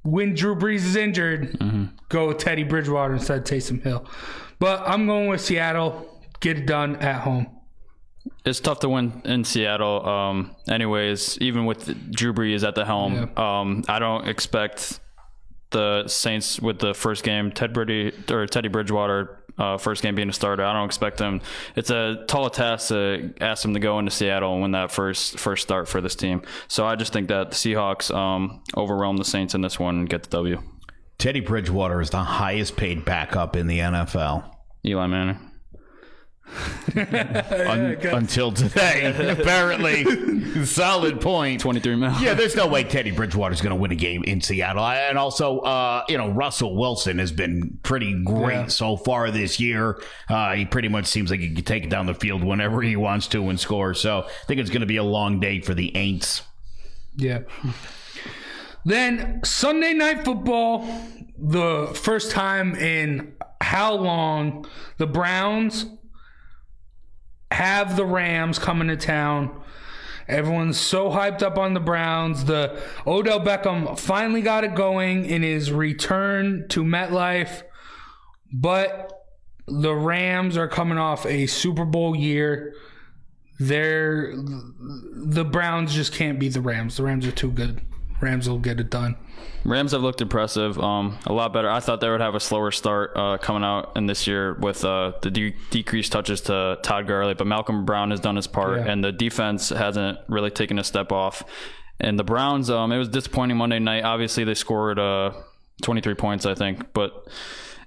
when Drew Brees is injured, go with Teddy Bridgewater instead of Taysom Hill. But I'm going with Seattle. Get it done at home. It's tough to win in Seattle. Anyways, even with Drew Brees at the helm, I don't expect the Saints with the first game, Teddy Bridgewater first game being a starter. I don't expect him. It's a tall task to ask him to go into Seattle and win that first start for this team. So I just think that the Seahawks overwhelm the Saints in this one and get the W. Teddy Bridgewater is the highest paid backup in the NFL. Eli Manning. Until today, apparently. Solid point. 23 mil. Yeah, there's no way Teddy Bridgewater's going to win a game in Seattle. And also, Russell Wilson has been pretty great so far this year. He pretty much seems like he can take it down the field whenever he wants to and score. So I think it's going to be a long day for the Aints. Yeah. Then Sunday Night Football, the first time in how long the Browns have the Rams coming to town. Everyone's so hyped up on the Browns. The Odell Beckham finally got it going in his return to MetLife, but the Rams are coming off a Super Bowl year. The Browns just can't beat the Rams. The Rams are too good. Rams will get it done. Rams have looked impressive, a lot better. I thought they would have a slower start coming out in this year with the decreased touches to Todd Gurley, but Malcolm Brown has done his part, and the defense hasn't really taken a step off. And the Browns, it was disappointing Monday night. Obviously, they scored 23 points, I think. But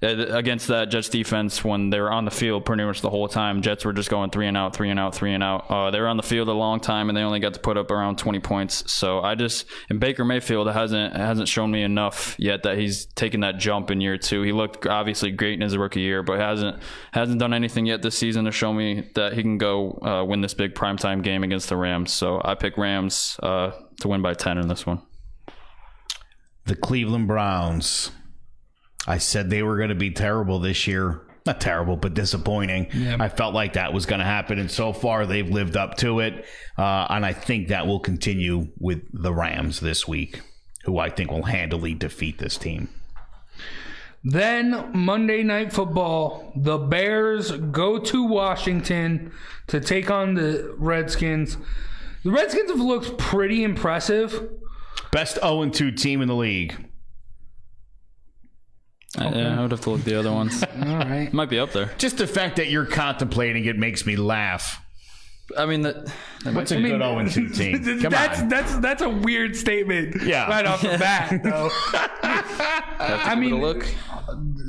against that Jets defense, when they were on the field pretty much the whole time, Jets were just going 3 and out. They were on the field a long time, and they only got to put up around 20 points. So and Baker Mayfield hasn't shown me enough yet that he's taken that jump in year 2. He looked obviously great in his rookie year, but hasn't done anything yet this season to show me that he can go win this big primetime game against the Rams. So I pick Rams to win by 10 in this one. The Cleveland Browns. I said they were going to be terrible this year. Not terrible, but disappointing. Yeah. I felt like that was going to happen, and so far they've lived up to it. And I think that will continue with the Rams this week, who I think will handily defeat this team. Then Monday Night Football, the Bears go to Washington to take on the Redskins. The Redskins have looked pretty impressive. Best 0-2 team in the league. Okay. I would have to look at the other ones. All right. Might be up there. Just the fact that you're contemplating it makes me laugh. I mean, what's a good 0-2 team? Come on. That's a weird statement. Yeah. Right off the bat, though. I mean, look.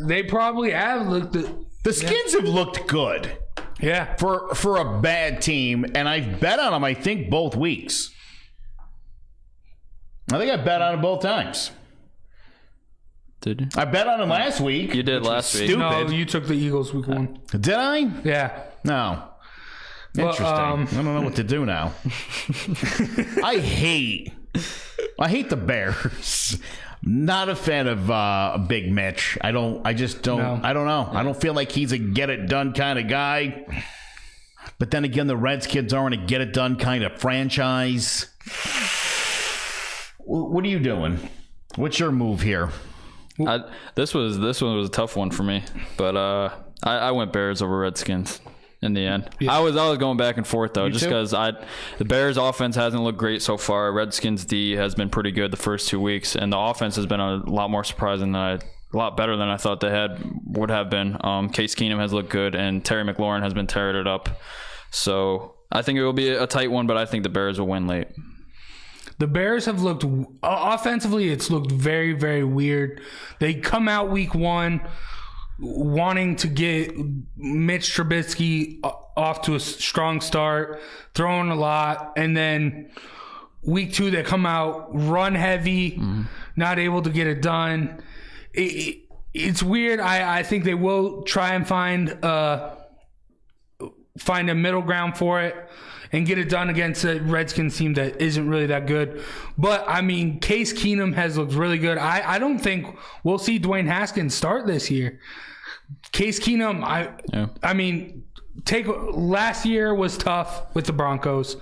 They probably have looked. The Skins have looked good. Yeah. For a bad team, and I've bet on them. I think both weeks. I think I bet on them both times. Did you? I bet on them last week. You did last week. Stupid. No, you took the Eagles week 1. Did I? Yeah. No. Interesting. I don't know what to do now. I hate the Bears. Not a fan of Big Mitch. I just don't. No. I don't know. I don't feel like he's a get it done kind of guy. But then again, the Redskins aren't a get it done kind of franchise. What are you doing? What's your move here? This one was a tough one for me, but I went Bears over Redskins in the end. Yeah. I was going back and forth though, just because the Bears offense hasn't looked great so far. Redskins D has been pretty good the first 2 weeks, and the offense has been a lot more surprising a lot better than I thought they would have been. Case Keenum has looked good, and Terry McLaurin has been tearing it up. So I think it will be a tight one, but I think the Bears will win late. The Bears have looked offensively. It's looked very, very weird. They come out week 1 wanting to get Mitch Trubisky off to a strong start, throwing a lot, and then week 2 they come out run heavy, not able to get it done. It's weird. I think they will try and find a middle ground for it and get it done against a Redskins team that isn't really that good. But, I mean, Case Keenum has looked really good. I don't think we'll see Dwayne Haskins start this year. Case Keenum, I mean, last year was tough with the Broncos.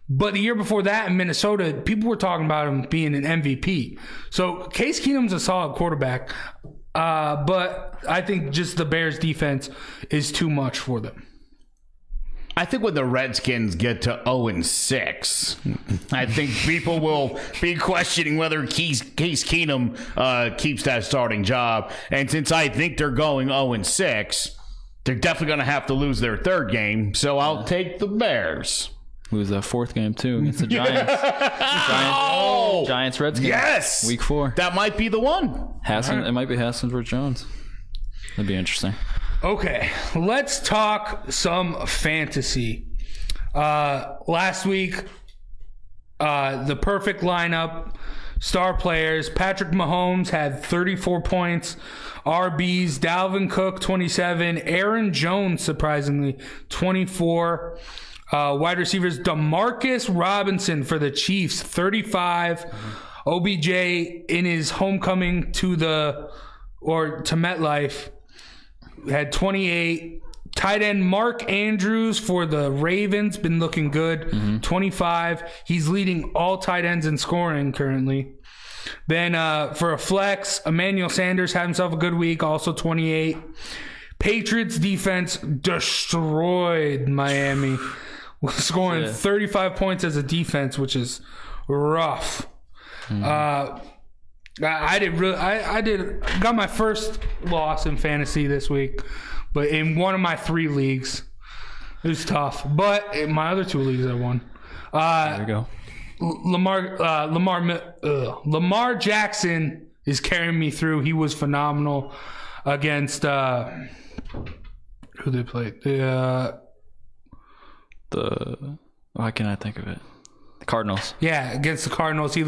But the year before that in Minnesota, people were talking about him being an MVP. So Case Keenum's a solid quarterback. But I think just the Bears defense is too much for them. I think when the Redskins get to 0-6, I think people will be questioning whether Case Keenum keeps that starting job. And since I think they're going 0-6, they're definitely going to have to lose their third game. So I'll take the Bears. Lose that fourth game, too, against the Giants. Giants, Redskins. Yes! Week 4. That might be the one. It might be Haskins versus Jones. That'd be interesting. Okay, let's talk some fantasy. Last week, the perfect lineup, star players. Patrick Mahomes had 34 points. RBs, Dalvin Cook, 27. Aaron Jones, surprisingly, 24. Wide receivers, DeMarcus Robinson for the Chiefs, 35. OBJ in his homecoming to MetLife had 28. Tight end Mark Andrews for the Ravens, been looking good, 25. He's leading all tight ends in scoring currently. Then for a flex, Emmanuel Sanders had himself a good week, also 28. Patriots defense destroyed Miami, scoring 35 points as a defense, which is rough. I got my first loss in fantasy this week, but in one of my 3 leagues, it was tough. But in my other 2 leagues, I won. There you go. Lamar Jackson is carrying me through. He was phenomenal against who they played. Why can't I think of it? The Cardinals. Yeah, against the Cardinals. He,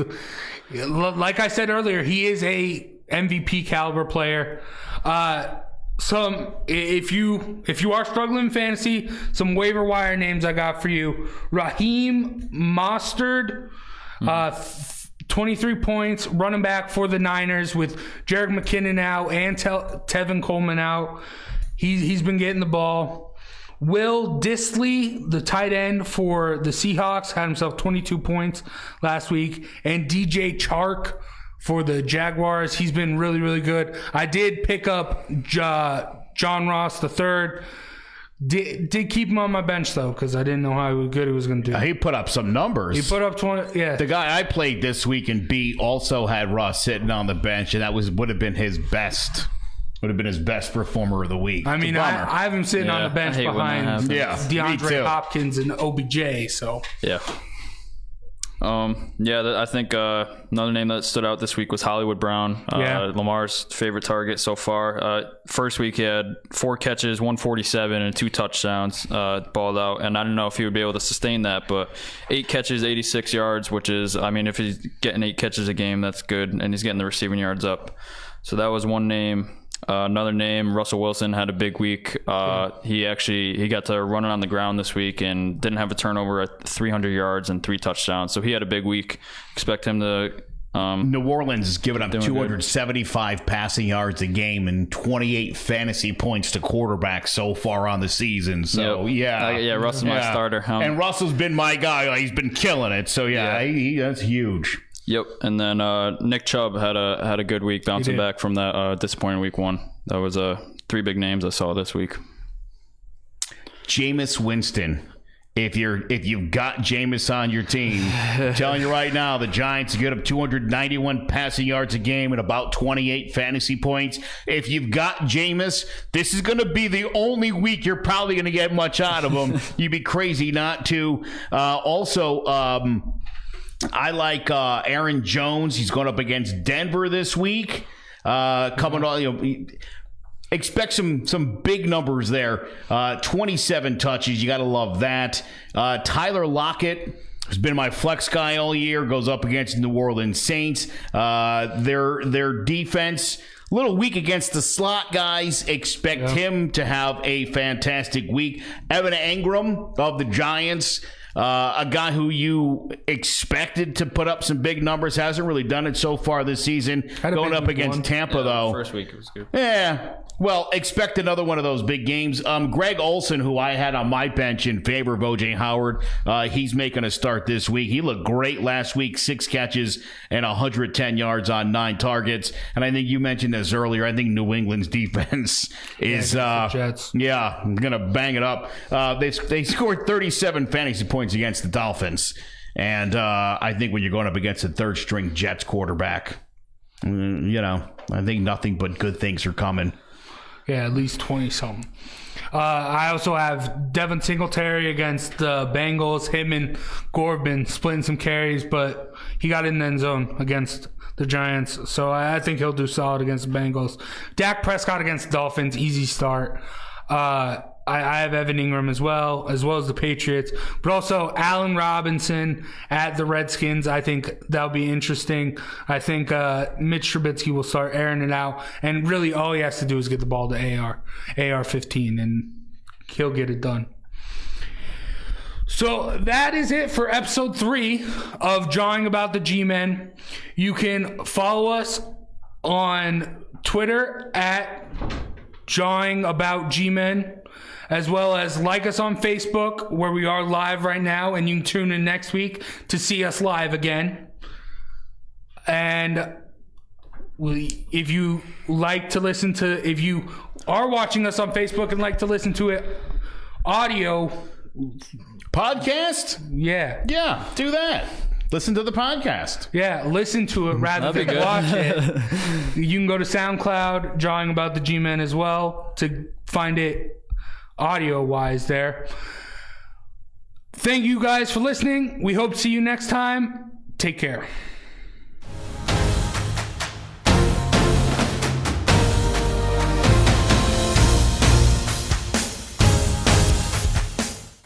like I said earlier, he is a MVP caliber player. If you are struggling in fantasy, some waiver wire names I got for you. Raheem Mostert, 23 points, running back for the Niners with Jerick McKinnon out and Tevin Coleman out. He's been getting the ball. Will Dissly, the tight end for the Seahawks, had himself 22 points last week. And DJ Chark for the Jaguars, he's been really, really good. I did pick up John Ross III. Did keep him on my bench, though, because I didn't know how good he was going to do. He put up some numbers. He put up 20, yeah. The guy I played this week in B also had Ross sitting on the bench, and that would have been his best. Would have been his best performer of the week. I mean, I have him sitting on the bench behind DeAndre Hopkins and OBJ. So yeah. I think another name that stood out this week was Hollywood Brown, Lamar's favorite target so far. First week he had 4 catches, 147, and 2 touchdowns, balled out. And I don't know if he would be able to sustain that, but 8 catches, 86 yards, which is, I mean, if he's getting 8 catches a game, that's good, and he's getting the receiving yards up. So that was one name. Another name, Russell Wilson, had a big week. He got to run it on the ground this week and didn't have a turnover at 300 yards and 3 touchdowns. So he had a big week. Expect him to... New Orleans is giving up 275 passing yards a game and 28 fantasy points to quarterbacks so far on the season. So, Russell's my starter. And Russell's been my guy. He's been killing it. So, that's huge. Yep, and then Nick Chubb had a good week, bouncing back from that disappointing week 1. That was 3 big names I saw this week. Jameis Winston. If you've got Jameis on your team, I'm telling you right now, the Giants get up 291 passing yards a game and about 28 fantasy points. If you've got Jameis, this is going to be the only week you're probably going to get much out of him. You'd be crazy not to. I like Aaron Jones. He's going up against Denver this week. Expect some big numbers there. 27 touches. You got to love that. Tyler Lockett, who's been my flex guy all year, goes up against New Orleans Saints. Their defense, a little weak against the slot guys. Expect him to have a fantastic week. Evan Engram of the Giants. A guy who you expected to put up some big numbers, hasn't really done it so far this season. Going up against Tampa, though. First week it was good. Yeah. Well, expect another one of those big games. Greg Olsen, who I had on my bench in favor of O.J. Howard, he's making a start this week. He looked great last week, 6 catches and 110 yards on 9 targets. And I think you mentioned this earlier. I think New England's defense is, Jets. going to bang it up. They scored 37 fantasy points against the Dolphins. And I think when you're going up against a third-string Jets quarterback, I think nothing but good things are coming. Yeah, at least 20-something. I also have Devin Singletary against the Bengals. Him and Gore have been splitting some carries, but he got in the end zone against the Giants. So I think he'll do solid against the Bengals. Dak Prescott against the Dolphins, easy start. I have Evan Ingram as well as the Patriots, but also Allen Robinson at the Redskins. I think that'll be interesting. I think Mitch Trubisky will start airing it out, and really all he has to do is get the ball to AR-15, and he'll get it done. So that is it for episode 3 of Jawing About the G-Men. You can follow us on Twitter at Jawing About G-Men, as well as like us on Facebook, where we are live right now, and you can tune in next week to see us live again. And if you are watching us on Facebook and like to listen to it audio podcast, yeah, do that. Listen to the podcast. Yeah, listen to it rather than watch it. You can go to SoundCloud, Jawing About the G-Men as well, to find it audio-wise there. Thank you guys for listening. We hope to see you next time. Take care.